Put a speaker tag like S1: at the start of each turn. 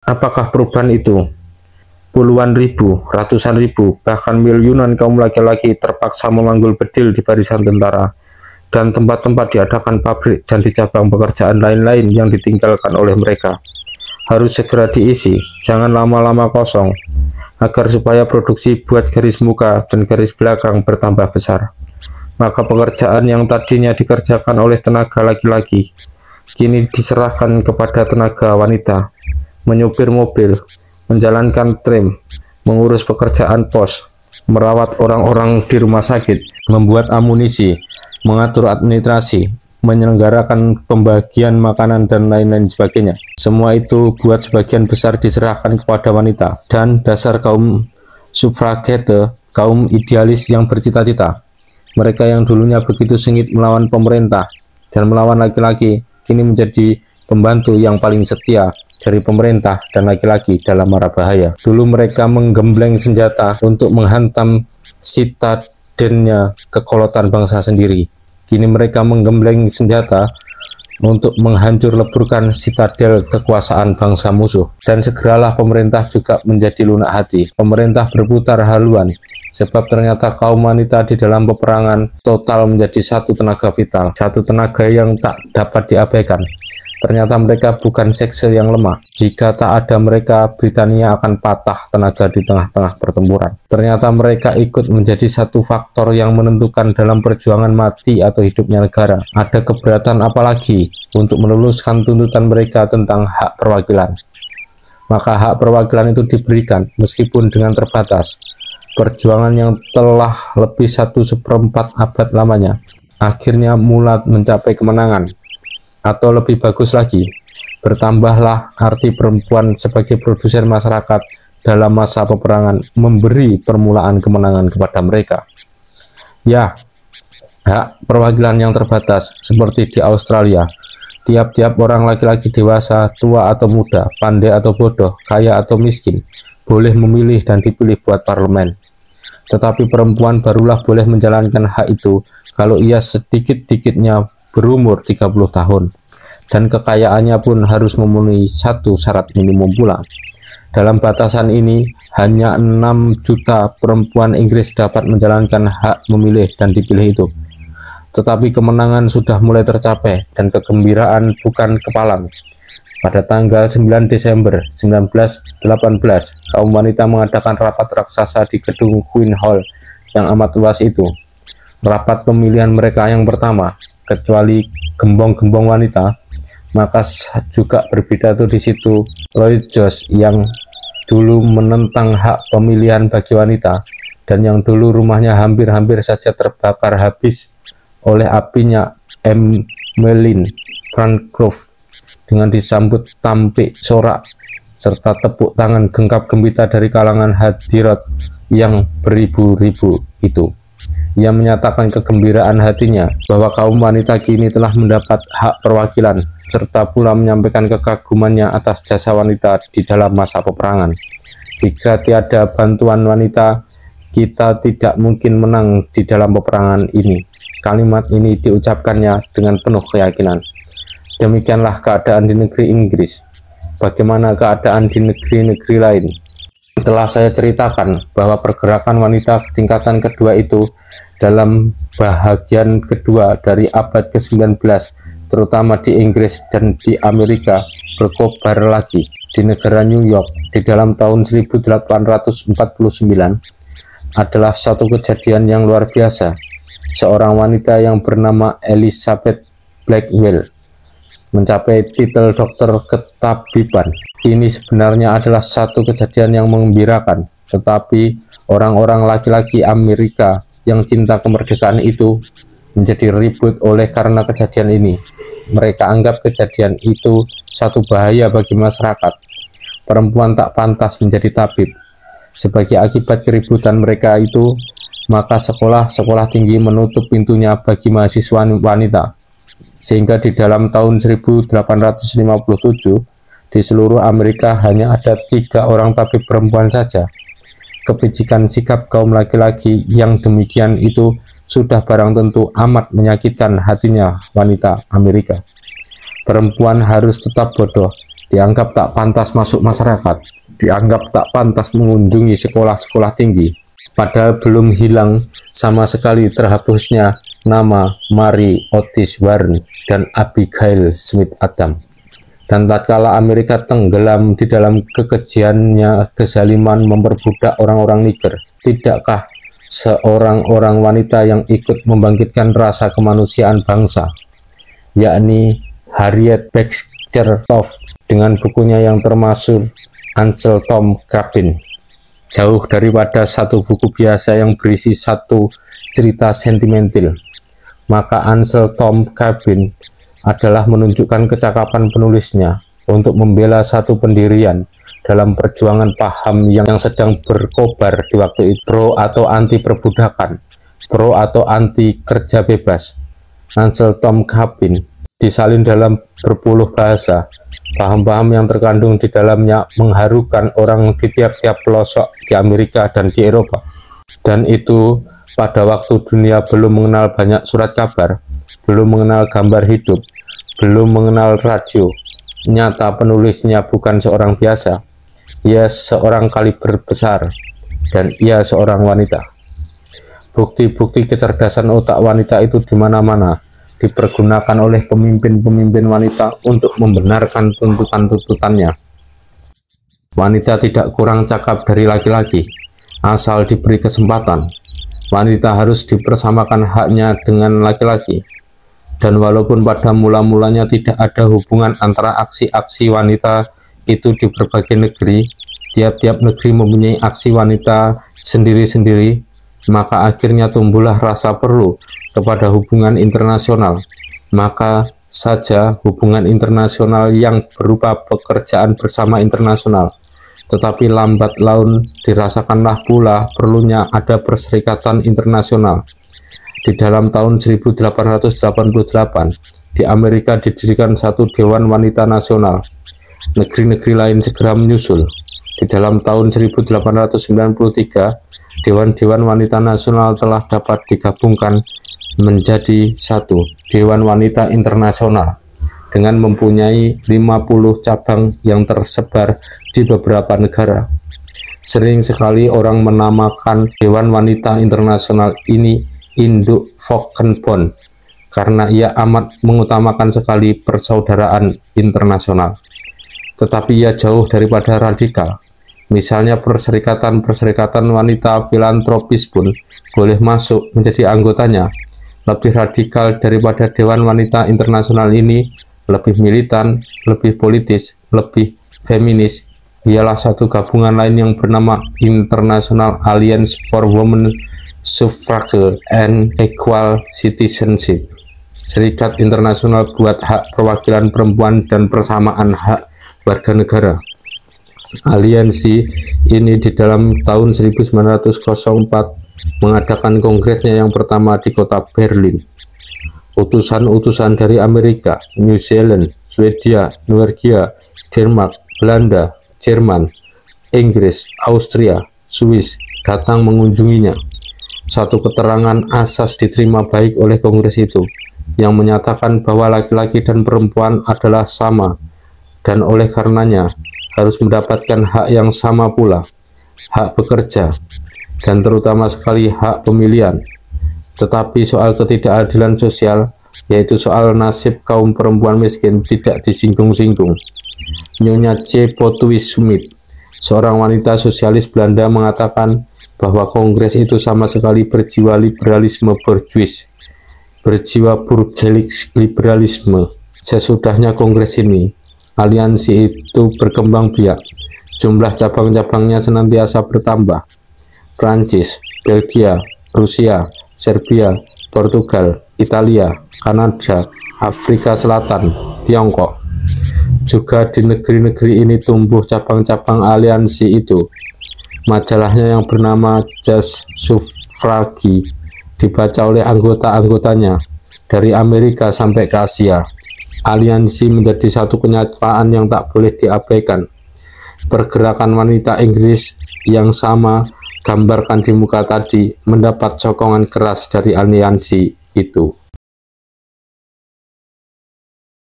S1: Apakah perubahan itu? Puluhan ribu, ratusan ribu, bahkan miliunan kaum laki-laki terpaksa memanggul bedil di barisan tentara, dan tempat-tempat diadakan pabrik dan di cabang pekerjaan lain-lain yang ditinggalkan oleh mereka harus segera diisi, jangan lama-lama kosong, agar supaya produksi buat garis muka dan garis belakang bertambah besar. Maka pekerjaan yang tadinya dikerjakan oleh tenaga laki-laki kini diserahkan kepada tenaga wanita, menyupir mobil, menjalankan tram, mengurus pekerjaan pos, merawat orang-orang di rumah sakit, membuat amunisi, mengatur administrasi, menyelenggarakan pembagian makanan dan lain-lain sebagainya. Semua itu buat sebagian besar diserahkan kepada wanita. Dan dasar kaum sufragete, kaum idealis yang bercita-cita. Mereka yang dulunya begitu sengit melawan pemerintah dan melawan laki-laki, kini menjadi pembantu yang paling setia dari pemerintah dan laki-laki dalam mara bahaya. Dulu mereka menggembleng senjata untuk menghantam sitadennya kekolotan bangsa sendiri. Kini mereka menggembleng senjata untuk menghancur leburkan sitadel kekuasaan bangsa musuh. Dan segeralah pemerintah juga menjadi lunak hati. Pemerintah berputar haluan, sebab ternyata kaum wanita di dalam peperangan total menjadi satu tenaga vital, satu tenaga yang tak dapat diabaikan. Ternyata mereka bukan sekse yang lemah. Jika tak ada mereka, Britania akan patah tenaga di tengah-tengah pertempuran. Ternyata mereka ikut menjadi satu faktor yang menentukan dalam perjuangan mati atau hidupnya negara. Ada keberatan apalagi untuk meluluskan tuntutan mereka tentang hak perwakilan. Maka hak perwakilan itu diberikan meskipun dengan terbatas. Perjuangan yang telah lebih 1/4 abad lamanya akhirnya mulai mencapai kemenangan. Atau lebih bagus lagi, bertambahlah arti perempuan sebagai produsen masyarakat dalam masa peperangan, memberi permulaan kemenangan kepada mereka. Ya, hak perwakilan yang terbatas seperti di Australia. Tiap-tiap orang laki-laki dewasa, tua atau muda, pandai atau bodoh, kaya atau miskin, boleh memilih dan dipilih buat parlemen. Tetapi perempuan barulah boleh menjalankan hak itu kalau ia sedikit-dikitnya berumur 30 tahun, dan kekayaannya pun harus memenuhi satu syarat minimum pula. Dalam batasan ini, hanya 6 juta perempuan Inggris dapat menjalankan hak memilih dan dipilih itu. Tetapi kemenangan sudah mulai tercapai, dan kegembiraan bukan kepalang. Pada tanggal 9 Desember 1918, kaum wanita mengadakan rapat raksasa di gedung Queen Hall yang amat luas itu. Rapat pemilihan mereka yang pertama. Kecuali gembong-gembong wanita, maka juga berpidato di situ Lloyd George yang dulu menentang hak pemilihan bagi wanita dan yang dulu rumahnya hampir-hampir saja terbakar habis oleh apinya Emmeline Bancroft, dengan disambut tampik sorak serta tepuk tangan genggam gembira dari kalangan hadirat yang beribu-ribu itu. Ia menyatakan kegembiraan hatinya bahwa kaum wanita kini telah mendapat hak perwakilan, serta pula menyampaikan kekagumannya atas jasa wanita di dalam masa peperangan. Jika tiada bantuan wanita, kita tidak mungkin menang di dalam peperangan ini. Kalimat ini diucapkannya dengan penuh keyakinan. Demikianlah keadaan di negeri Inggris. Bagaimana keadaan di negeri-negeri lain? Telah saya ceritakan bahwa pergerakan wanita tingkatan kedua itu dalam bahagian kedua dari abad ke-19, terutama di Inggris dan di Amerika, berkobar lagi. Di negara New York di dalam tahun 1849 adalah satu kejadian yang luar biasa. Seorang wanita yang bernama Elizabeth Blackwell mencapai titel dokter ketabiban. Ini sebenarnya adalah satu kejadian yang menggembirakan, tetapi orang-orang laki-laki Amerika yang cinta kemerdekaan itu menjadi ribut oleh karena kejadian ini. Mereka anggap kejadian itu satu bahaya bagi masyarakat. Perempuan tak pantas menjadi tabib. Sebagai akibat keributan mereka itu, maka sekolah-sekolah tinggi menutup pintunya bagi mahasiswa wanita. Sehingga di dalam tahun 1857, di seluruh Amerika hanya ada 3 orang tabib perempuan saja. Kepicikan sikap kaum laki-laki yang demikian itu sudah barang tentu amat menyakitkan hatinya wanita Amerika. Perempuan harus tetap bodoh, dianggap tak pantas masuk masyarakat, dianggap tak pantas mengunjungi sekolah-sekolah tinggi. Padahal belum hilang sama sekali terhapusnya nama Mary Otis Warren dan Abigail Smith Adam. Dan tatkala Amerika tenggelam di dalam kekejiannya kezaliman memperbudak orang-orang Niger, tidakkah seorang wanita yang ikut membangkitkan rasa kemanusiaan bangsa, yakni Harriet Beecher Stowe, dengan bukunya yang termasuk Ansel Tom Cabin, jauh daripada satu buku biasa yang berisi satu cerita sentimental, maka Ansel Tom Cabin adalah menunjukkan kecakapan penulisnya untuk membela satu pendirian dalam perjuangan paham yang sedang berkobar di waktu itu, pro atau anti perbudakan, pro atau anti kerja bebas. Ansel Tom Cabin disalin dalam berpuluh bahasa. Paham-paham yang terkandung di dalamnya mengharukan orang di tiap-tiap pelosok di Amerika dan di Eropa. Dan itu pada waktu dunia belum mengenal banyak surat kabar, belum mengenal gambar hidup, belum mengenal radio. Nyata penulisnya bukan seorang biasa, ia seorang kaliber besar, dan ia seorang wanita. Bukti-bukti kecerdasan otak wanita itu di mana-mana dipergunakan oleh pemimpin-pemimpin wanita untuk membenarkan tuntutan-tuntutannya. Wanita tidak kurang cakap dari laki-laki, asal diberi kesempatan. Wanita harus dipersamakan haknya dengan laki-laki. Dan walaupun pada mula-mulanya tidak ada hubungan antara aksi-aksi wanita itu di berbagai negeri, tiap-tiap negeri mempunyai aksi wanita sendiri-sendiri, maka akhirnya tumbuhlah rasa perlu kepada hubungan internasional. Maka saja hubungan internasional yang berupa pekerjaan bersama internasional. Tetapi lambat laun dirasakanlah pula perlunya ada perserikatan internasional. Di dalam tahun 1888, di Amerika didirikan satu Dewan Wanita Nasional. Negeri-negeri lain segera menyusul. Di dalam tahun 1893, Dewan-Dewan Wanita Nasional telah dapat digabungkan menjadi satu Dewan Wanita Internasional dengan mempunyai 50 cabang yang tersebar di beberapa negara. Sering sekali orang menamakan Dewan Wanita Internasional ini induk Voggenbond karena ia amat mengutamakan sekali persaudaraan internasional. Tetapi ia jauh daripada radikal. Misalnya perserikatan-perserikatan wanita filantropis pun boleh masuk menjadi anggotanya. Lebih radikal daripada Dewan Wanita Internasional ini, lebih militan, lebih politis, lebih feminis, ialah satu gabungan lain yang bernama International Alliance for Women Suffrage and Equal Citizenship, Serikat Internasional buat hak perwakilan perempuan dan persamaan hak warga negara. Aliansi ini di dalam tahun 1904 mengadakan kongresnya yang pertama di kota Berlin. Utusan-utusan dari Amerika, New Zealand, Swedia, Norwegia, Denmark, Belanda, Jerman, Inggris, Austria, Swiss datang mengunjunginya. Satu keterangan asas diterima baik oleh kongres itu, yang menyatakan bahwa laki-laki dan perempuan adalah sama, dan oleh karenanya harus mendapatkan hak yang sama pula, hak bekerja, dan terutama sekali hak pemilihan. Tetapi soal ketidakadilan sosial, yaitu soal nasib kaum perempuan miskin, tidak disinggung-singgung. Nyonya C. Pothuis Smith, seorang wanita sosialis Belanda, mengatakan bahwa kongres itu sama sekali berjiwa liberalisme bourgeois, berjiwa burgelik liberalisme. Sesudahnya kongres ini, aliansi itu berkembang biak. Jumlah cabang-cabangnya senantiasa bertambah. Prancis, Belgia, Rusia, Serbia, Portugal, Italia, Kanada, Afrika Selatan, Tiongkok. Juga di negeri-negeri ini tumbuh cabang-cabang aliansi itu. Majalahnya yang bernama Just Suffrage dibaca oleh anggota-anggotanya dari Amerika sampai ke Asia. Aliansi menjadi satu kenyataan yang tak boleh diabaikan. Pergerakan wanita Inggris yang sama gambarkan di muka tadi mendapat sokongan keras dari aliansi itu.